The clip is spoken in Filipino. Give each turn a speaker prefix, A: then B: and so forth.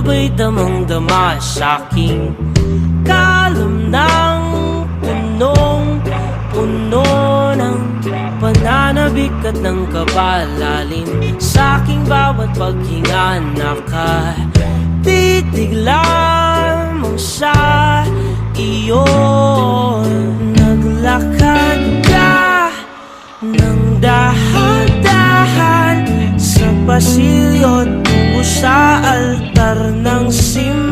A: sabay damang-dama sa'king kalam ng punong-puno ng pananabik at ng kabalalim. Sa'king bawat paghinga nakatitig lamang sa iyo. Naglakad ka ng dahan-dahan sa pasilyo tungo sa altar ng simbahan.